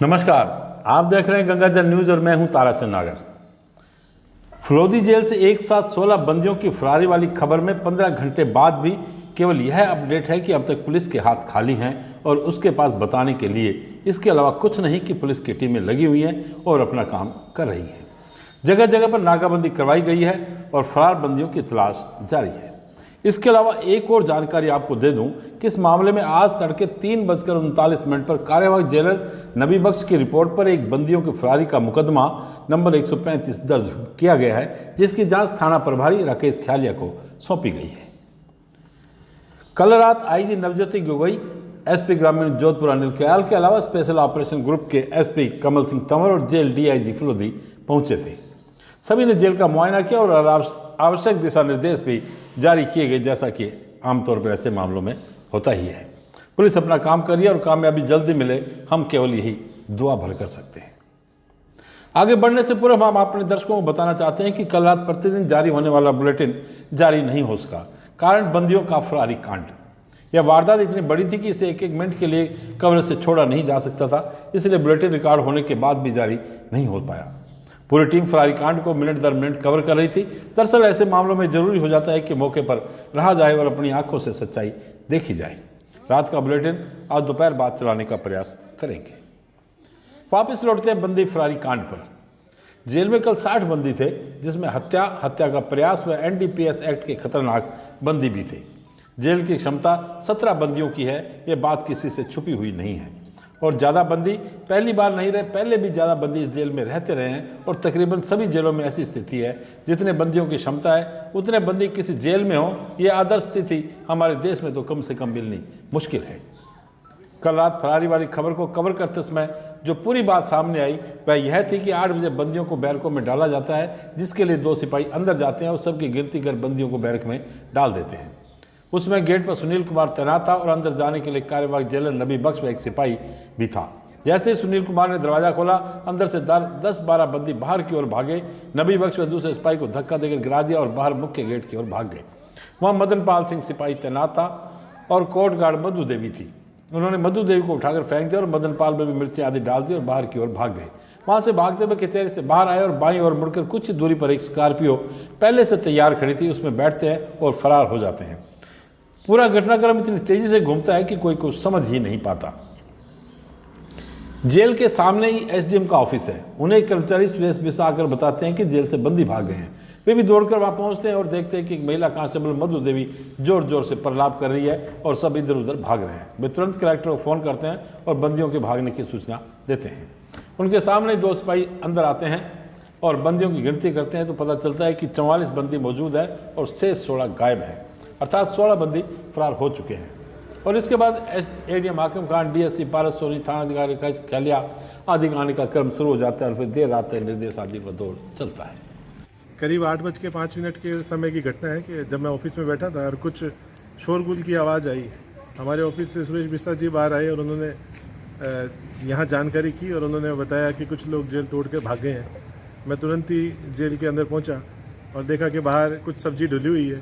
नमस्कार, आप देख रहे हैं गंगाजल न्यूज और मैं हूं ताराचंद नागर। फलोदी जेल से एक साथ 16 बंदियों की फरारी वाली खबर में 15 घंटे बाद भी केवल यह अपडेट है कि अब तक पुलिस के हाथ खाली हैं और उसके पास बताने के लिए इसके अलावा कुछ नहीं कि पुलिस की टीमें लगी हुई हैं और अपना काम कर रही हैं। जगह जगह पर नाकाबंदी करवाई गई है और फरार बंदियों की तलाश जारी है। इसके अलावा एक और जानकारी आपको दे दूं कि इस मामले में आज तड़के 3:39 पर कार्यवाहक जेलर नबी बख्श की रिपोर्ट पर एक बंदियों की फरारी का मुकदमा नंबर 135 दर्ज किया गया है, जिसकी जांच थाना प्रभारी राकेश ख्यालिया को सौंपी गई है। कल रात आईजी नवज्योति गोगोई, एसपी ग्रामीण जोधपुर अनिल कयाल के अलावा स्पेशल ऑपरेशन ग्रुप के एसपी कमल सिंह तंवर और जेल डीआईजी फलोदी पहुंचे थे। सभी ने जेल का मुआयना किया और आवश्यक दिशा निर्देश भी जारी किए गए, जैसा कि आमतौर पर ऐसे मामलों में होता ही है। पुलिस अपना काम कर रही है और कामयाबी जल्दी मिले, हम केवल यही दुआ भर कर सकते हैं। आगे बढ़ने से पूर्व हम अपने दर्शकों को बताना चाहते हैं कि कल रात प्रतिदिन जारी होने वाला बुलेटिन जारी नहीं हो सका, कारण बंदियों का फरारी कांड। यह वारदात इतनी बड़ी थी कि इसे एक एक मिनट के लिए कवरेज से छोड़ा नहीं जा सकता था, इसलिए बुलेटिन रिकॉर्ड होने के बाद भी जारी नहीं हो पाया। पूरी टीम फरारी कांड को मिनट दर मिनट कवर कर रही थी। दरअसल ऐसे मामलों में जरूरी हो जाता है कि मौके पर रहा जाए और अपनी आंखों से सच्चाई देखी जाए। रात का बुलेटिन आज दोपहर बाद चलाने का प्रयास करेंगे। वापस लौटते हैं बंदी फरारी कांड पर। जेल में कल 60 बंदी थे, जिसमें हत्या का प्रयास व एनडीपीएस एक्ट के खतरनाक बंदी भी थे। जेल की क्षमता 17 बंदियों की है, ये बात किसी से छुपी हुई नहीं है। और ज़्यादा बंदी पहली बार नहीं रहे, पहले भी ज़्यादा बंदी इस जेल में रहते रहे हैं और तकरीबन सभी जेलों में ऐसी स्थिति है। जितने बंदियों की क्षमता है उतने बंदी किसी जेल में हो, ये आदर्श स्थिति हमारे देश में तो कम से कम मिलनी मुश्किल है। कल रात फरारी वाली खबर को कवर करते समय जो पूरी बात सामने आई वह यह थी कि 8 बजे बंदियों को बैरकों में डाला जाता है, जिसके लिए 2 सिपाही अंदर जाते हैं और सबकी गिनती कर बंदियों को बैरक में डाल देते हैं। उसमें गेट पर सुनील कुमार तैनात था और अंदर जाने के लिए कार्यवाहक जेलर नबी बख्श व एक सिपाही भी था। जैसे ही सुनील कुमार ने दरवाजा खोला, अंदर से 10-12 बंदी बाहर की ओर भागे। नबी बख्श व दूसरे सिपाही को धक्का देकर गिरा दिया और बाहर मुख्य गेट की ओर भाग गए। वहाँ मदन पाल सिंह सिपाही तैनात था और कोर्ट गार्ड मधु देवी थी। उन्होंने मधु देवी को उठाकर फेंक दिया और मदन पाल में भी मिर्ची आदि डाल दी और बाहर की ओर भाग गए। वहाँ से भागते हुए कचहरी से बाहर आए और बाईं ओर मुड़कर कुछ दूरी पर एक स्कॉर्पियो पहले से तैयार खड़ी थी, उसमें बैठते हैं और फरार हो जाते हैं। पूरा घटनाक्रम इतनी तेजी से घूमता है कि कोई कुछ समझ ही नहीं पाता। जेल के सामने ही एसडीएम का ऑफिस है। उन्हें एक कर्मचारी सुरेश बिस्सा आकर बताते हैं कि जेल से बंदी भाग गए हैं। वे भी दौड़कर वहां पहुंचते हैं और देखते हैं कि एक महिला कांस्टेबल मधु देवी जोर जोर से प्रलाप कर रही है और सब इधर उधर भाग रहे हैं। वे तुरंत कलेक्टर को फोन करते हैं और बंदियों के भागने की सूचना देते हैं। उनके सामने 2 सिपाही अंदर आते हैं और बंदियों की गिनती करते हैं तो पता चलता है कि 44 बंदी मौजूद है और शेष 16 गायब हैं, अर्थात 16 बंदी फरार हो चुके हैं। और इसके बाद एडीएम हाकिम खान, डीएसपी पारस सोनी, थानाधिकारी ख्यालिया आदि आने का क्रम शुरू हो जाता है और फिर देर रात तक निर्देश आदि का दौर चलता है। करीब 8:05 के समय की घटना है कि जब मैं ऑफिस में बैठा था और कुछ शोरगुल की आवाज़ आई। हमारे ऑफिस से सुरेश बिस्सा जी बाहर आए और उन्होंने यहाँ जानकारी की और उन्होंने बताया कि कुछ लोग जेल तोड़ के भाग गए हैं। मैं तुरंत ही जेल के अंदर पहुँचा और देखा कि बाहर कुछ सब्जी डुली हुई है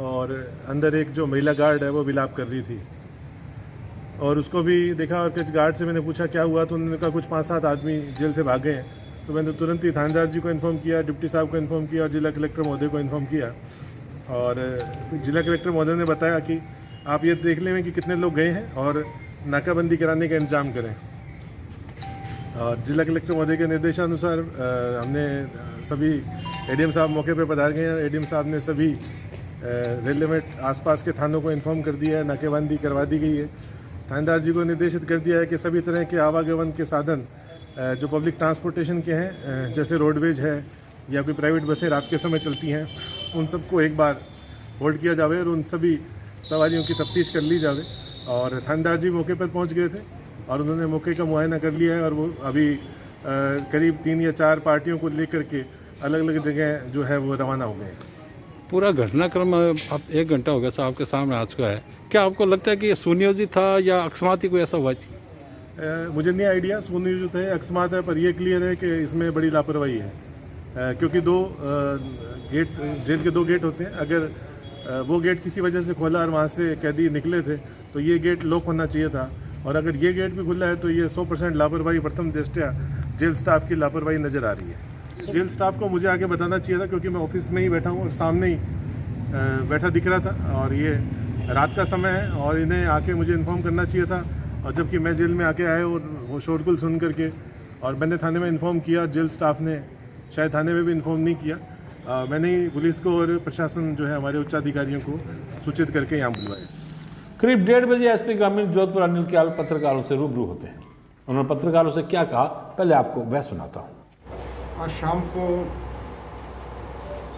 और अंदर एक जो महिला गार्ड है वो विलाप कर रही थी और उसको भी देखा। और कुछ गार्ड से मैंने पूछा क्या हुआ, तो उन्होंने कहा कुछ 5-7 आदमी जेल से भाग गए हैं। तो मैंने तुरंत ही थानेदार जी को इन्फॉर्म किया, डिप्टी साहब को इन्फॉर्म किया और जिला कलेक्टर महोदय को इन्फॉर्म किया। और जिला कलेक्टर महोदय ने बताया कि आप ये देख लें कि कितने लोग गए हैं और नाकाबंदी कराने का इंतजाम करें। और जिला कलेक्टर महोदय के निर्देशानुसार हमने सभी एडीएम साहब मौके पर पधार गए हैं। एडीएम साहब ने सभी रेलेवेंट आसपास के थानों को इन्फॉर्म कर दिया है, नाकेबंदी करवा दी गई है। थानेदार जी को निर्देशित कर दिया है कि सभी तरह के आवागमन के साधन जो पब्लिक ट्रांसपोर्टेशन के हैं, जैसे रोडवेज है या कोई प्राइवेट बसें रात के समय चलती हैं, उन सबको एक बार होल्ड किया जाए और उन सभी सवारियों की तफ्तीश कर ली जाए। और थानेदार जी मौके पर पहुंच गए थे और उन्होंने मौके का मुआयना कर लिया है और वो अभी करीब 3 या 4 पार्टियों को लेकर के अलग अलग जगह जो है वो रवाना हो गए हैं। पूरा घटनाक्रम अब 1 घंटा हो गया साहब आपके सामने आ चुका है। क्या आपको लगता है कि ये सुनियोजित था या अकस्मात ही कोई ऐसा हुआ? मुझे नहीं आइडिया सुनियोजित है अकस्मात है, पर यह क्लियर है कि इसमें बड़ी लापरवाही है। क्योंकि 2 जेल के 2 गेट होते हैं। अगर वो गेट किसी वजह से खोला और वहाँ से कैदी निकले थे तो ये गेट लॉक होना चाहिए था, और अगर ये गेट भी खुला है तो ये 100% लापरवाही प्रथम दृष्टया जेल स्टाफ की लापरवाही नज़र आ रही है। जेल स्टाफ को मुझे आगे बताना चाहिए था, क्योंकि मैं ऑफिस में ही बैठा हूँ और सामने ही बैठा दिख रहा था, और ये रात का समय है और इन्हें आके मुझे इन्फॉर्म करना चाहिए था। और जबकि मैं जेल में आके आया और वो शोरगुल सुन करके, और मैंने थाने में इन्फॉर्म किया और जेल स्टाफ ने शायद थाने में भी इन्फॉर्म नहीं किया। मैंने ही पुलिस को और प्रशासन जो है हमारे उच्च अधिकारियों को सूचित करके यहाँ बुलवाया। करीब 1:30 बजे एसपी ग्रामीण जोधपुर अनिल क्याल पत्रकारों से रूबरू होते हैं। उन्होंने पत्रकारों से क्या कहा, पहले आपको वह सुनाता हूँ। आज शाम को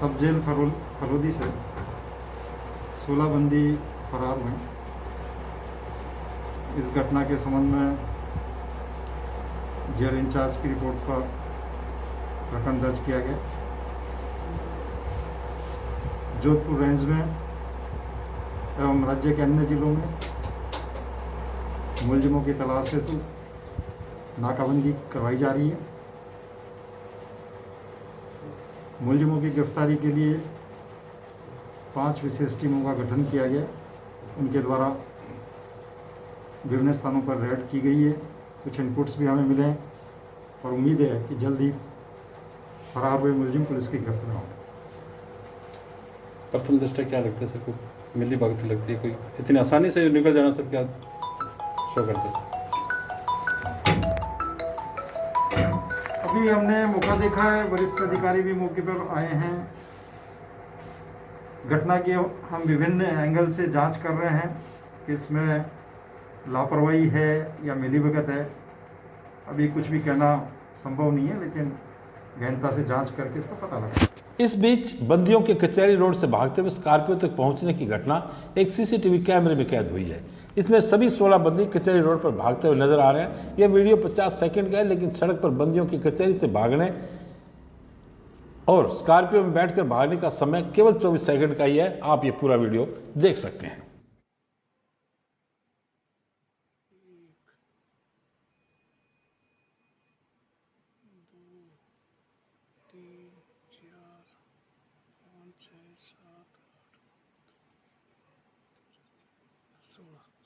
सब जेल फलोदी से 16 बंदी फरार हुए। इस घटना के संबंध में जेल इंचार्ज की रिपोर्ट पर प्रकरण दर्ज किया गया। जोधपुर रेंज में एवं राज्य के अन्य जिलों में मुलजिमों की तलाश हेतु नाकाबंदी करवाई जा रही है। मुलजिमों की गिरफ्तारी के लिए 5 विशेष टीमों का गठन किया गया। उनके द्वारा विभिन्न स्थानों पर रेड की गई है। कुछ इनपुट्स भी हमें मिले हैं और उम्मीद है कि जल्द ही फरार हुए मुलजिम पुलिस की गिरफ्त में होंगे। प्रथम दृष्टया क्या लगता है सर, कोई मिली भगत लगती है, कोई इतनी आसानी से निकल जाना सर, क्या शो करते सर? अभी हमने मौका देखा है, वरिष्ठ अधिकारी भी मौके पर आए हैं। घटना की हम विभिन्न एंगल से जांच कर रहे हैं कि इसमें लापरवाही है या मिलीभगत है। अभी कुछ भी कहना संभव नहीं है, लेकिन गहनता से जांच करके इसका पता लगा। इस बीच बंदियों के कचहरी रोड से भागते हुए स्कॉर्पियो तक पहुंचने की घटना एक सीसीटीवी कैमरे में कैद हुई है। इसमें सभी 16 बंदी कचहरी रोड पर भागते हुए नजर आ रहे हैं। यह वीडियो 50 सेकंड का है, लेकिन सड़क पर बंदियों की कचहरी से भागने और स्कॉर्पियो में बैठकर भागने का समय केवल 24 सेकंड का ही है। आप ये पूरा वीडियो देख सकते हैं।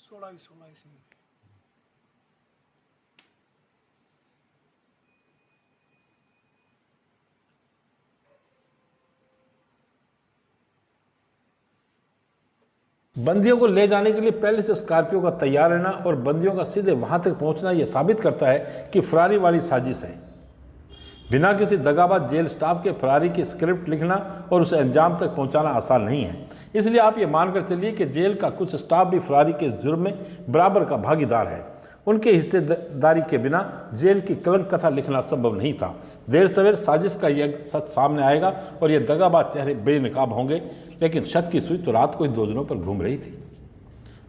सोलह इसमें बंदियों को ले जाने के लिए पहले से स्कॉर्पियो का तैयार रहना और बंदियों का सीधे वहां तक पहुंचना यह साबित करता है कि फरारी वाली साजिश है। बिना किसी दगाबाज जेल स्टाफ के फरारी की स्क्रिप्ट लिखना और उसे अंजाम तक पहुंचाना आसान नहीं है। इसलिए आप ये मानकर चलिए कि जेल का कुछ स्टाफ भी फरारी के जुर्म में बराबर का भागीदार है। उनके हिस्सेदारी के बिना जेल की कलंक कथा लिखना संभव नहीं था। देर सवेर साजिश का यह सच सामने आएगा और ये दगाबाज चेहरे बेनकाब होंगे। लेकिन शक की सुई तो रात को ही 2 जनों पर घूम रही थी।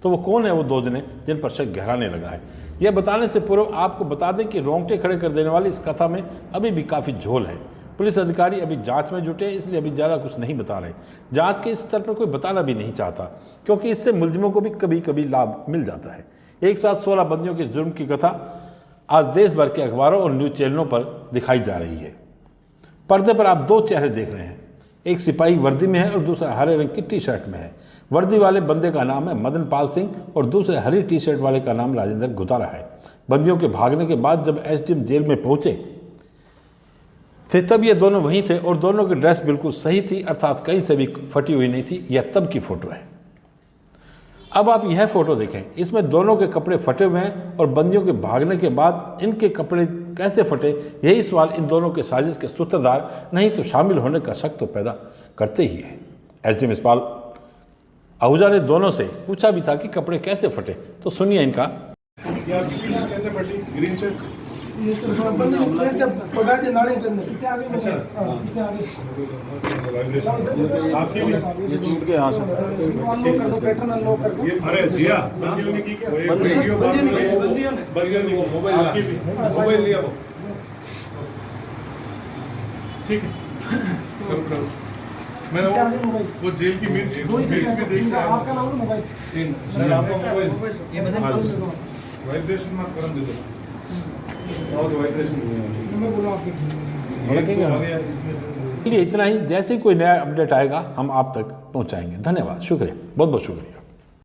तो वो कौन है वो 2 जने जिन पर शक गहराने लगा है? यह बताने से पूर्व आपको बता दें कि रोंगटे खड़े कर देने वाली इस कथा में अभी भी काफ़ी झोल है। पुलिस अधिकारी अभी जांच में जुटे हैं, इसलिए अभी ज़्यादा कुछ नहीं बता रहे। जांच के इस स्तर पर कोई बताना भी नहीं चाहता, क्योंकि इससे मुलजिमों को भी कभी कभी लाभ मिल जाता है। एक साथ 16 बंदियों के जुर्म की कथा आज देश भर के अखबारों और न्यूज़ चैनलों पर दिखाई जा रही है। पर्दे पर आप 2 चेहरे देख रहे हैं, एक सिपाही वर्दी में है और दूसरा हरे रंग की टी शर्ट में है। वर्दी वाले बंदे का नाम है मदन पाल सिंह और दूसरे हरी टी शर्ट वाले का नाम राजेंद्र गुतारा है। बंदियों के भागने के बाद जब एसडीएम जेल में पहुंचे थे तब ये दोनों वहीं थे और दोनों की ड्रेस बिल्कुल सही थी, अर्थात कहीं से भी फटी हुई नहीं थी। यह तब की फोटो है। अब आप यह फोटो देखें, इसमें दोनों के कपड़े फटे हुए हैं और बंदियों के भागने के बाद इनके कपड़े कैसे फटे, यही सवाल इन दोनों के साजिश के सूत्रधार नहीं तो शामिल होने का शक तो पैदा करते ही है। एसडीएम इस्पाल आहूजा ने दोनों से पूछा भी था कि कपड़े कैसे फटे, तो सुनिए इनका। कैसे फटी ग्रीन शर्ट? ये सर पगा के नाड़े के अंदर कितने आगे अच्छा आपकी भी ये टूट के यहाँ से अनलॉक कर दो, पैटर्न अनलॉक कर दो। अरे जिया बंदियों ने की क्या? बंदियों ने मोबाइल लिया वो। ठीक है, करो मैंने वो जेल की मिर्च में देख रहा आपका नाम मोबाइल सर, आपका मोबाइल ये बदल वाइब्रेशन मत करन दे दो और वाइब्रेशन मैं बोला आपके इसलिए इतना ही। जैसे कोई नया अपडेट आएगा हम आप तक पहुंचाएंगे। धन्यवाद, शुक्रिया, बहुत बहुत शुक्रिया।